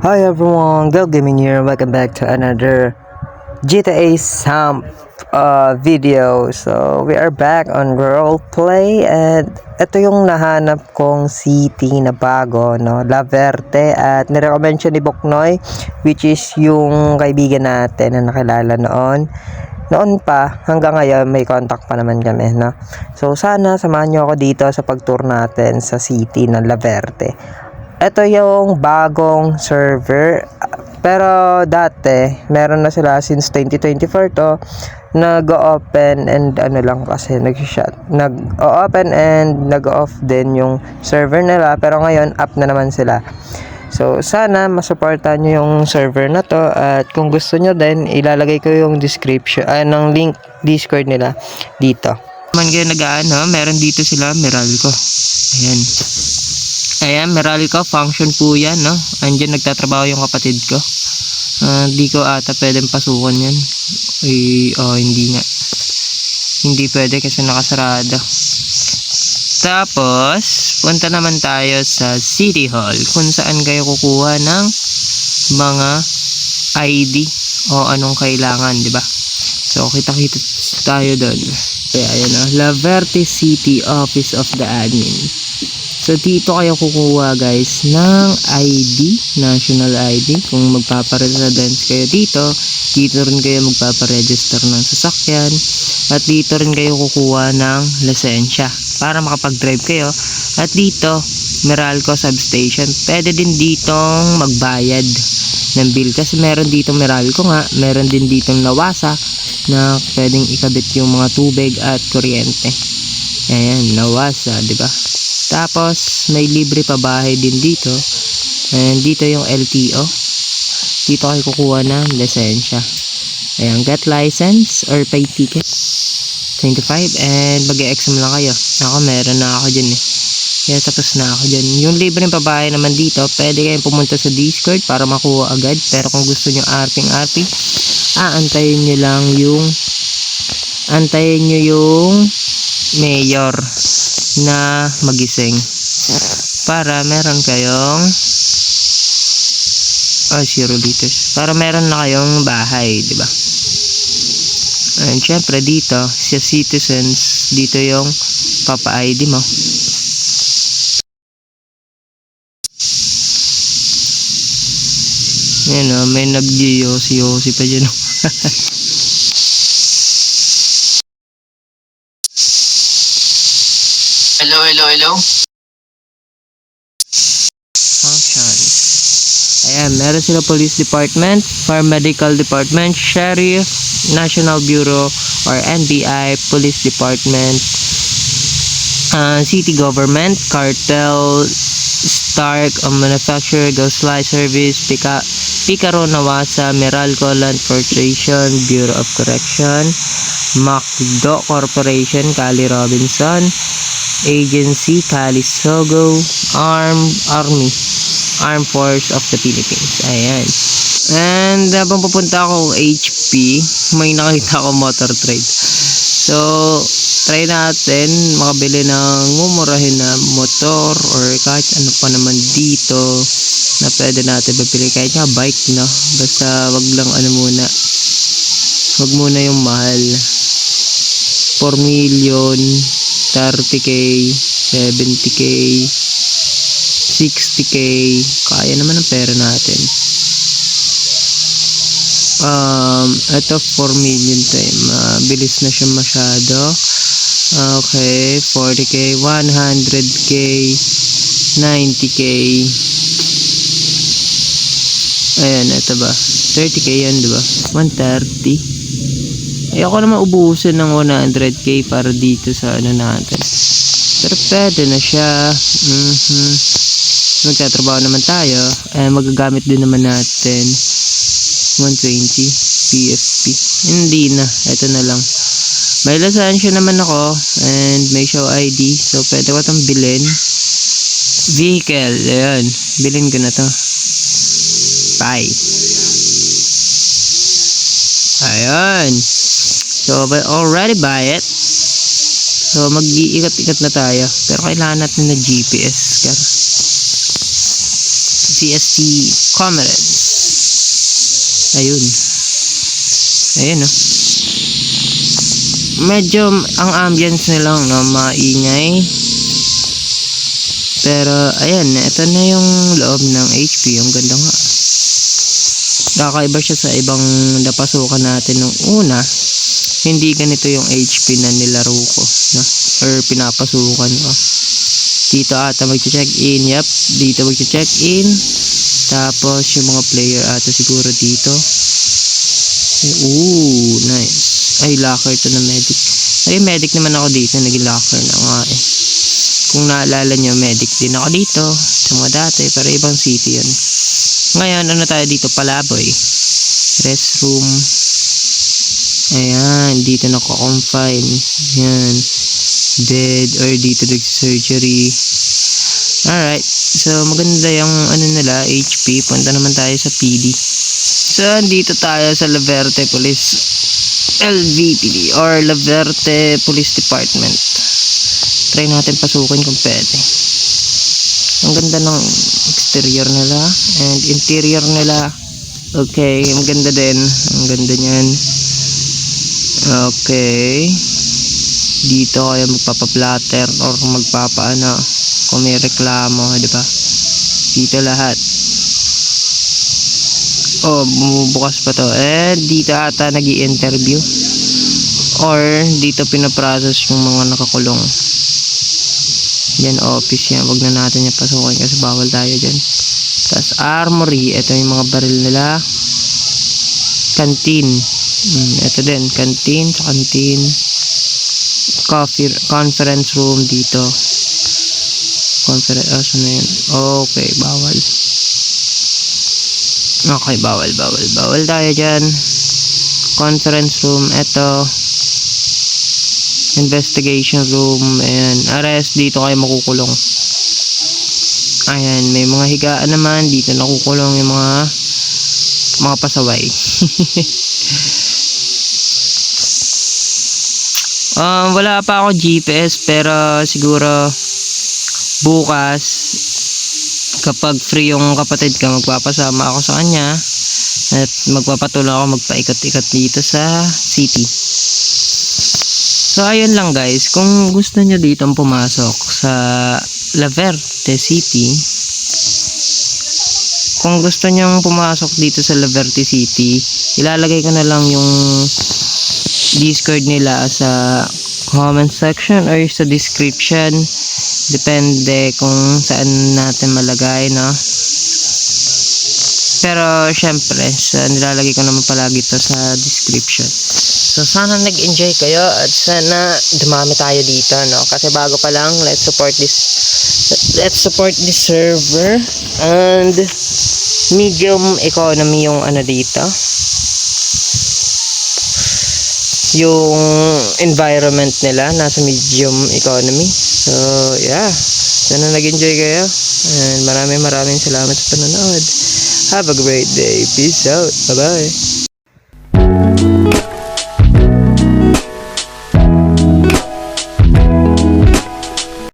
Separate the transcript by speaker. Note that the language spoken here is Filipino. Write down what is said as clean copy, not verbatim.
Speaker 1: Hi everyone, Gal Gaming here. Welcome back to another GTA Samp video. So we are back on roleplay and ito yung nahanap kong city na bago, no? La Verde, at nirecommend siya ni Boknoy, which is yung kaibigan natin na nakilala noon pa. Hanggang ngayon may contact pa naman kami, no? So sana samahan nyo ako dito sa pag-tour natin sa city ng La Verde. Ito yung bagong server, pero dati meron na sila since 2024 to, nag-open and ano lang kasi nag-open and nag-off din yung server nila, pero ngayon up na naman sila. So sana masuportahan nyo yung server na to, at kung gusto nyo din ilalagay ko yung description ng link Discord nila dito. Man kayo nag-aano, meron dito sila Meralco. Ayan, Meralco function po yan, no? Andyan nagtatrabaho yung kapatid ko. Di ko ata pwedeng pasukan yan. Hindi nga. Hindi pwede kasi nakasarado. Tapos, punta naman tayo sa City Hall, kung saan kayo kukuha ng mga ID o anong kailangan, di ba? So, kita-kita tayo doon. Kaya, ayan na. La Verde City Office of the Admin. So dito kayo kukuha guys ng ID, national ID. Kung magpaparesidence kayo dito rin kayo magpaparegister ng sasakyan, at dito rin kayo kukuha ng lisensya para makapag-drive kayo. At dito, Meralco Substation, pwede din ditong magbayad ng bill kasi meron dito Meralco nga, meron din ditong Lawasa na pwedeng ikabit yung mga tubig at kuryente. Ayan, Lawasa, di ba? Tapos may libre pa bahay din dito, and dito yung LTO, dito kayo kukuha ng lisensya. Ayan, get license or pay ticket 25, and mag-e-exam lang kayo. Ako meron na ako dyan kaya tapos na ako dyan. Yung libreng pabahay naman dito, pwede kayong pumunta sa Discord para makuha agad, pero kung gusto nyo RP, antayin nyo yung mayor na magising para meron kayong 0 liters, para meron na kayong bahay, di ba? And syempre dito sa citizens, dito yung papa-ID mo. Yan o, may nag-yosi pa dyan.
Speaker 2: Hello.
Speaker 1: Functions. Ayan, meron sila police department, paramedical department, sheriff, National Bureau or NBI, police department, city government, cartel, Stark, manufacturer, Ghost Light Service, Picaro, Nawasa, Meralco, Land Corporation, Bureau of Correction, MacDo Corporation, Cali Robinson Agency, Calisogo, Armed Force of the Philippines. Ayan. And habang pupunta ako HP, may nakita ako motor trade. So try natin makabili ng mumurahin na motor or kahit ano pa naman dito na pwede natin bibili, kahit nga bike, no? Basta wag lang wag muna yung mahal. 4 million, 30k, 70k, 60k, kaya naman ang pera natin. Ito 4 million to, mabilis na siya masyado. Okay, 40k, 100k, 90k. Ayan, ito ba? 30k yan, diba? 130. Ayoko naman ubusin ng 100k para dito sa ano natin. Pero pwede na siya. Magtatrabaho naman tayo. Magagamit din naman natin 120 PFP. Hindi na. Ito na lang. May lisensya naman ako and may show ID. So pwede ko itong bilhin. Vehicle. Ayan. Bilhin ko na to. Bye. Ayan. So I already buy it. So mag-iikot-ikot na tayo. Pero kailangan natin na GPS. VST Comrades. Ayun. Ayun, no? Medyo ang ambience nilang, no, maingay. Pero, ayan, ito na yung loob ng HP. Ang ganda nga. Kakaiba siya sa ibang napasukan natin nung una. Hindi ganito yung HP na nilaro ko, no? Or pinapasukan ko. Dito ata mag-check in. Yep, dito mag-check in. Tapos yung mga player ata siguro dito. Ooh, nice. Ay, locker to na medic. Ay, medic naman ako dito. Naging locker na nga eh. Kung naalala nyo, medic din ako dito. Sa mga dati, pero ibang city yun. Ngayon, ano tayo dito? Palaboy. Restroom. Ayan, dito nako-confine. Ayan. Bed, or dito nag-surgery. Alright. So, maganda yung ano nila, HP. Punta naman tayo sa PD. So, dito tayo sa La Verde Police LVPD or La Verde Police Department. Try natin pasukin kung pwede. Ang ganda ng exterior nila and interior nila. Okay, ang ganda din. Ang ganda niyan. Okay. Dito kayo magpapaplatter or magpapaano kung may reklamo, di ba? Dito lahat. Oh, bumubukas pa to. Dito ata nag-i-interview. Or dito pinaprocess yung mga nakakulong. Yan, office yan. Wag na natin yung pasukin kasi bawal tayo dyan. Tapos armory. Ito yung mga baril nila. Canteen. Ito din. Canteen. Canteen. Coffee. Conference room dito. Conference. Saan na yun? Okay, bawal. Okay, bawal tayo dyan. Conference room, eto. Investigation room, ayan. Arrest, dito kayo makukulong. Ayan, may mga higaan naman. Dito nakukulong yung mga pasaway. Wala pa ako GPS, pero siguro bukas kapag free yung kapatid ka, magpapasama ako sa kanya at magpapatuloy ako magpaikot-ikot dito sa city. So ayun lang guys, kung gusto nyo ditong pumasok sa La Verde City, kung gusto nyo pumasok dito sa La Verde City, ilalagay ko na lang yung Discord nila sa comment section or sa description. Depende kung saan natin malagay, no? Pero syempre, nilalagay ko naman palagi to sa description. So sana nag-enjoy kayo at sana dumami tayo dito, no? Kasi bago pa lang, let's support this server. And medium economy yung ano dito. Yung environment nila nasa medium economy. So yeah, sana nag-enjoy kayo and maraming salamat sa panonood. Have a great day. Peace out. Bye bye.